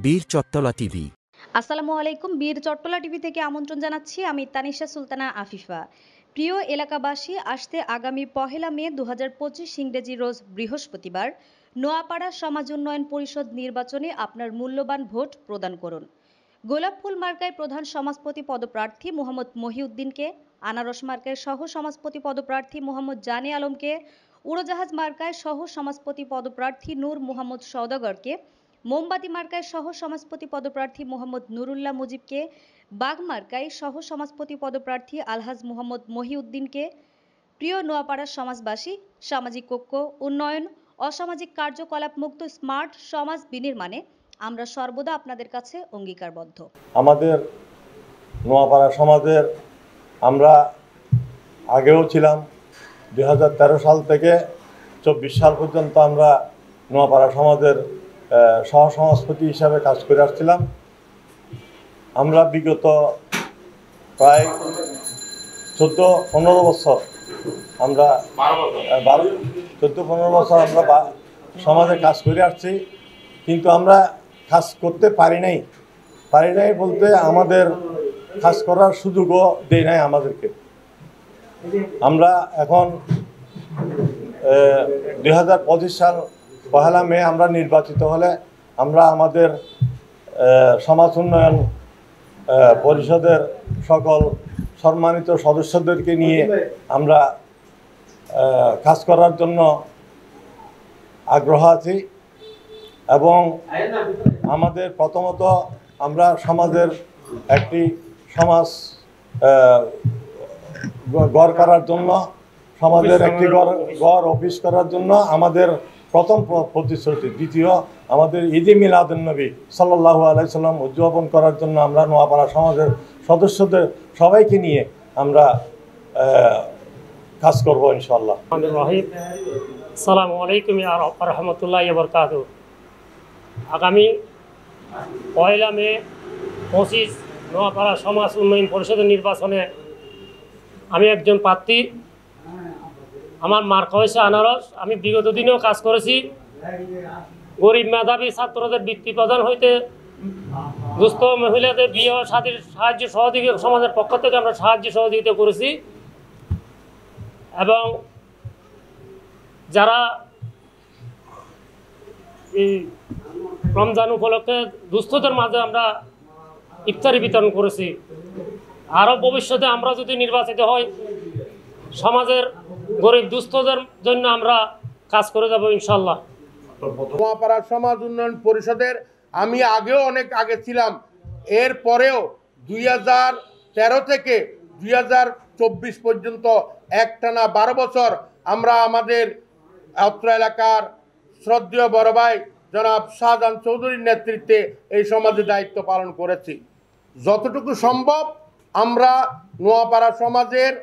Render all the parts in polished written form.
বীর চট্টলা টিভি। আসসালামু আলাইকুম। বীর চট্টলা টিভি থেকে আমন্ত্রণ জানাচ্ছি আমি তানিশা সুলতানা আফিফা। প্রিয় এলাকাবাসী, আসতে আগামী 1 মে 2025 ইংরেজি রোজ বৃহস্পতিবার নোয়াপাড়া সমাজ উন্নয়ন পরিষদ নির্বাচনে আপনার মূল্যবান ভোট প্রদান করুন। গোলাপ ফুল মার্কায় প্রধান সমাজপতি পদপ্রার্থী মোহাম্মদ মহিউদ্দিনকে, আনারস মার্কায় সহ সমাজপতি পদপ্রার্থী মোহাম্মদ জানে আলমকে, উড়োজাহাজ মার্কায় সহ সমাজপতি পদপ্রার্থী নূর মোহাম্মদ সওদাগরকে, মোমবাতি মার্কায় সহ সমাজপতি পদপ্রার্থী মোহাম্মদ নুরুল্লাহ মুজিবকে, বাঘ মার্কায় সহ সমাজপতি পদপ্রার্থী আলহাজ মোহাম্মদ মহিউদ্দিনকে। প্রিয় নোয়াপাড়ার সমাজবাসী, সামাজিক ঐক্য, উন্নয়ন, অসামাজিক কার্যকলাপ মুক্ত স্মার্ট সমাজ বিনির্মাণে আমরা সর্বদা আপনাদের কাছে অঙ্গীকারবদ্ধ। আমাদের নোয়াপাড়া সমাজের আমরা আগেও ছিলাম 2013 সাল থেকে 24 সাল পর্যন্ত আমরা নোয়াপাড়া সমাজের সহসমাজপতি হিসাবে কাজ করে আসছিলাম। আমরা বিগত প্রায় 14-15 বছর আমরা 14-15 বছর আমরা সমাজে কাজ করে আসছি, কিন্তু আমরা কাজ করতে পারি নাই বলতে আমাদের কাজ করার সুযোগও দেয় নাই আমাদেরকে। আমরা এখন 2025 সাল 1 মে আমরা নির্বাচিত হলে আমরা আমাদের সমাজ উন্নয়ন পরিষদের সকল সম্মানিত সদস্যদেরকে নিয়ে আমরা কাজ করার জন্য আগ্রহ আছি। এবং আমাদের প্রথমত আমরা সমাজের একটি সমাজ গড় করার জন্য, সমাজের একটি গড় অফিস করার জন্য আমাদের প্রথম প্রতিশ্রুতি। দ্বিতীয়, আমাদের ঈদে মিলাদুন্নবী সাল্লাল্লাহু আলাইহি সাল্লাম উদযাপন করার জন্য আমরা নোয়াপাড়া সমাজের সদস্যদের সবাইকে নিয়ে আমরা কাজ করব ইনশাআল্লাহ। আসসালামু আলাইকুম ওয়া রাহমাতুল্লাহি ওয়া বারাকাতুহু। আগামী 1 মে 25 নোয়াপাড়া সমাজ উন্নয়ন পরিষদের নির্বাচনে আমি একজন প্রার্থী। আমার মার্কা হয়েছে আনারস। আমি বিগত দিনেও কাজ করেছি। গরিব মেধাবী ছাত্রদের বৃত্তি প্রদান হইতে দুস্থ মহিলাদের বিয়ে ও শাদীর সাহায্য সহযোগিতা সমাজের পক্ষ থেকে আমরা সাহায্য সহযোগিতা করেছি। এবং যারা এই রমজান উপলক্ষে দুস্থদের মাঝে আমরা ইফতারি বিতরণ করেছি। আরও ভবিষ্যতে আমরা যদি নির্বাচিত হই, সমাজের গরিব দুস্থদের জন্য আমরা কাজ করে যাব ইনশাল্লাহ। নোয়াপাড়া সমাজ উন্নয়ন পরিষদের আমি আগেও অনেক আগে ছিলাম। এরপরেও 2013 থেকে 2024 পর্যন্ত একটানা 12 বছর আমরা আমাদের অত্র এলাকার শ্রদ্ধেয় বড় ভাই জনাব শাহজাহান চৌধুরীর নেতৃত্বে এই সমাজে দায়িত্ব পালন করেছি। যতটুকু সম্ভব আমরা নোয়াপাড়া সমাজের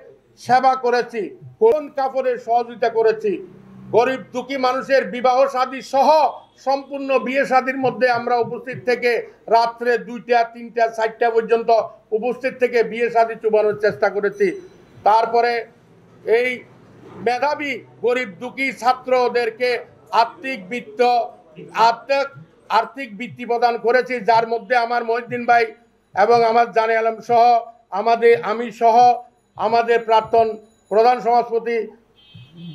সেবা করেছি, কোন কাপড়ের সহযোগিতা করেছি, গরিব দুঃখী মানুষের বিবাহ শাদী সহ সম্পূর্ণ বিয়ে শাদীর মধ্যে আমরা উপস্থিত থেকে রাত্রে 2টা 3টা 4টা পর্যন্ত উপস্থিত থেকে বিয়ে শাদী চুবানোর চেষ্টা করেছি। তারপরে এই মেধাবী গরিব দুঃখী ছাত্রদেরকে আর্থিক বৃত্তি প্রদান করেছি, যার মধ্যে আমার মহিউদ্দিন ভাই এবং আমার জানে আলম সহ আমি সহ আমাদের প্রাক্তন প্রধান সমাজপতি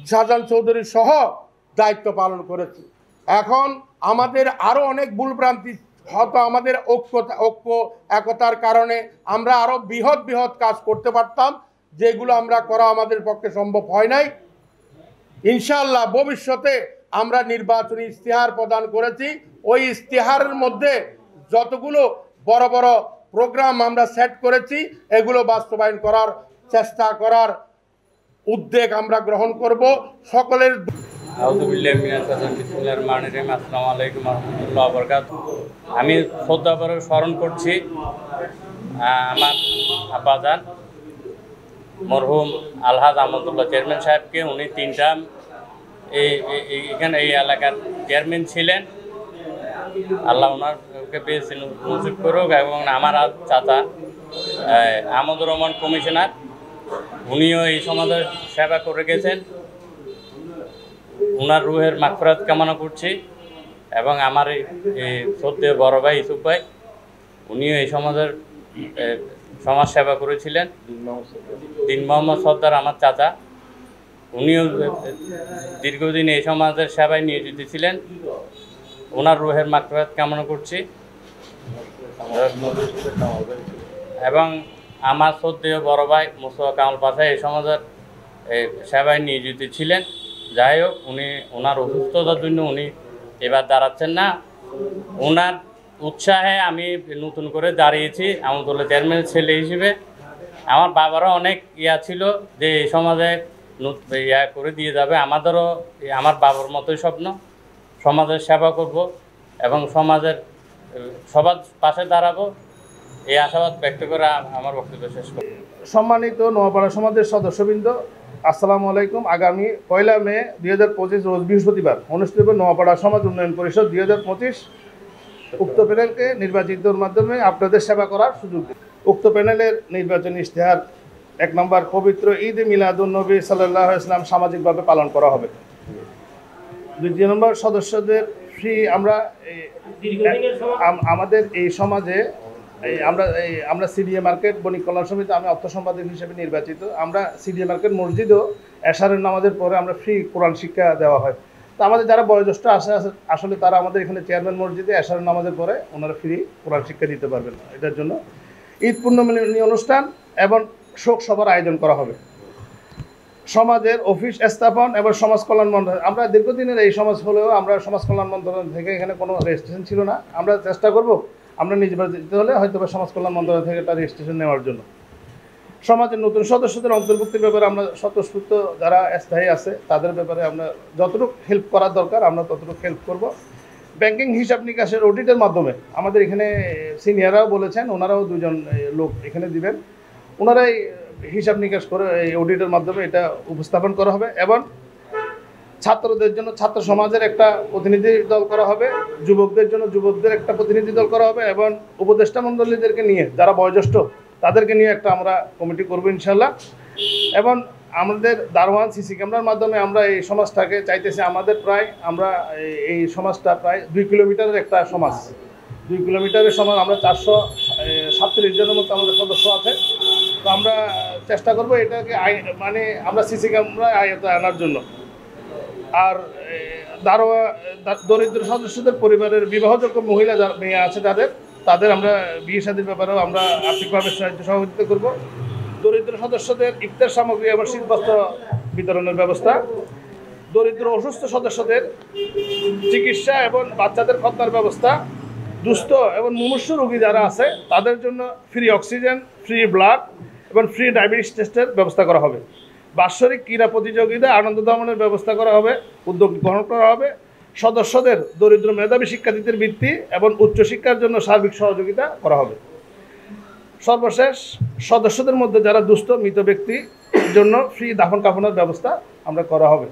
শাহজাহান চৌধুরী সহ দায়িত্ব পালন করেছি। এখন আমাদের আরও অনেক ভুলভ্রান্তি, হয়তো আমাদের ঐক্য একতার কারণে আমরা আরও বৃহৎ কাজ করতে পারতাম, যেগুলো আমরা করা আমাদের পক্ষে সম্ভব হয় নাই। ইনশাআল্লাহ ভবিষ্যতে আমরা নির্বাচনী ইশতেহার প্রদান করেছি। ওই ইশতেহারের মধ্যে যতগুলো বড় বড় প্রোগ্রাম আমরা সেট করেছি, এগুলো বাস্তবায়ন করার চেষ্টা করার উদ্যোগ আমরা গ্রহণ করব। সকলের আসসালামু আলাইকুম রহমতুল্লাহ বরকাত। আমি শ্রদ্ধাভরে স্মরণ করছি আমার আব্বাজান মরহুম আলহাজ আহমদুল্লাহ চেয়ারম্যান সাহেবকে। উনি 3 টার্ম এই এলাকার চেয়ারম্যান ছিলেন। আল্লাহ ওনারকে বেশ নসিব করুক। এবং আমার চাচা আহমদুর রহমান কমিশনার, উনিও এই সমাজের সেবা করে গেছেন। ওনার রুহের মাগফিরাত কামনা করছি। এবং আমার এই সদ্য বড় ভাই ইউসুফ ভাই, উনিও এই সমাজের সমাজ সেবা করেছিলেন। দিন মোহাম্মদ সর্দার আমার চাচা, উনিও দীর্ঘদিন এই সমাজের সেবায় নিয়োজিত ছিলেন। ওনার রুহের মাগফিরাত কামনা করছি। এবং আমার শ্রদ্ধেয় বড় ভাই মুস্তফা কামাল পাশা এই সমাজের সেবায় নিয়োজিত ছিলেন। যাই হোক, ওনার অসুস্থতার জন্য উনি এবার দাঁড়াচ্ছেন না। ওনার উৎসাহে আমি নতুন করে দাঁড়িয়েছি আমদুল্লাহ চেয়ারম্যানের ছেলে হিসেবে। আমার বাবারও অনেক ছিল যে এই সমাজে করে দিয়ে যাবে। আমাদেরও আমার বাবার মতোই স্বপ্ন, সমাজের সেবা করব এবং সমাজের সবার পাশে দাঁড়াবো, এই আশাবাদ ব্যক্ত করে আমার বক্তব্য শেষ করব। সম্মানিত নোয়াপাড়া সমাজের সদস্যবৃন্দ, আসসালামু আলাইকুম। আগামী 1 মে 2025 রোজ বৃহস্পতিবার অনুষ্ঠিত নোয়াপাড়া সমাজ উন্নয়ন পরিষদ 2025 উক্ত প্যানেলকে নির্বাচিতর মাধ্যমে আপনাদের সেবা করার সুযোগ দিন। উক্ত প্যানেলের নির্বাচনী ইশতেহার 1 নম্বর, পবিত্র ঈদ মিলাদুন্নবী সাল্লাল্লাহু আলাইহি ওয়াসাল্লাম সামাজিকভাবে পালন করা হবে। 2 নম্বর, সদস্যদের ফ্রি। আমাদের এই সমাজে আমরা সিডিএ মার্কেট বণিক কল্যাণ সমিতি, আমি অর্থ সম্পাদক হিসেবে নির্বাচিত। আমরা সিডিএ মার্কেট মসজিদও এশারের নামাজের পরে আমরা ফ্রি কোরআন শিক্ষা দেওয়া হয়। তো আমাদের যারা বয়োজ্যেষ্ঠ আসলে তারা আমাদের এখানে চেয়ারম্যান মসজিদে এশারের নামাজের পরে ওনারা ফ্রি কোরআন শিক্ষা দিতে পারবেন। এটার জন্য ঈদ পূর্ণমিলনী অনুষ্ঠান এবং শোক সভার আয়োজন করা হবে। সমাজের অফিস স্থাপন এবং সমাজ কল্যাণ মন্ত্রণালয়, আমরা দীর্ঘদিনের এই সমাজ হলেও আমরা সমাজ কল্যাণ মন্ত্রণালয় থেকে এখানে কোনো রেজিস্ট্রেশন ছিল না। আমরা চেষ্টা করব আমরা নিজেরা দিতে হলে হয়তো বা সমাজ কল্যাণ মন্ত্রণালয় থেকে একটা রেজিস্ট্রেশন নেওয়ার জন্য। সমাজের নতুন সদস্যদের অন্তর্ভুক্তির ব্যাপারে আমরা স্বতঃস্ফূর্ত যারা স্থায়ী আছে তাদের ব্যাপারে আমরা যতটুকু হেল্প করার দরকার আমরা ততটুকু হেল্প করব। ব্যাংকিং হিসাব নিকাশের অডিটের মাধ্যমে আমাদের এখানে সিনিয়ররাও বলেছেন, ওনারাও 2 জন লোক এখানে দিবেন। ওনারাই হিসাব নিকাশ করে এই অডিটের মাধ্যমে এটা উপস্থাপন করা হবে। এবং ছাত্রদের জন্য ছাত্র সমাজের একটা প্রতিনিধি দল করা হবে, যুবকদের জন্য যুবকদের একটা প্রতিনিধি দল করা হবে এবং উপদেষ্টা মণ্ডলীদেরকে নিয়ে যারা বয়োজ্যেষ্ঠ তাদেরকে নিয়ে একটা আমরা কমিটি করবো ইনশাল্লাহ। এবং আমাদের দারোয়ান সিসি ক্যামেরার মাধ্যমে আমরা এই সমাজটাকে চাইতেছি, আমাদের প্রায় আমরা এই সমাজটা প্রায় 2 কিলোমিটারের একটা সমাজ, 2 কিলোমিটারের সমাজ। আমরা 437 জনের মতো আমাদের সদস্য আছে। তো আমরা চেষ্টা করব এটাকে মানে আমরা সিসি ক্যামেরা আয়ত্তে আনার জন্য। আর দরিদ্র সদস্যদের পরিবারের বিবাহযোগ্য মহিলা মেয়ে আছে তাদের আমরা বিয়ে শাদীর ব্যাপারেও আমরা আর্থিকভাবে সহযোগিতা করব। দরিদ্র সদস্যদের ইফতার সামগ্রী এবং শীতবস্ত্র বিতরণের ব্যবস্থা। দরিদ্র অসুস্থ সদস্যদের চিকিৎসা এবং বাচ্চাদের খতনার ব্যবস্থা। দুস্থ এবং মুমূর্ষু রোগী যারা আছে তাদের জন্য ফ্রি অক্সিজেন, ফ্রি ব্লাড এবং ফ্রি ডায়াবেটিস টেস্টের ব্যবস্থা করা হবে। বাৎসরিক ক্রীড়া প্রতিযোগিতা আনন্দ দমনের ব্যবস্থা করা হবে, উদ্যোগ গ্রহণ করা হবে। সদস্যদের দরিদ্র মেধাবী শিক্ষার্থীদের বৃত্তি এবং উচ্চশিক্ষার জন্য সার্বিক সহযোগিতা করা হবে। সর্বশেষ, সদস্যদের মধ্যে যারা দুস্থ মৃত ব্যক্তির জন্য ফ্রি দাফন কাফনের ব্যবস্থা আমরা করা হবে।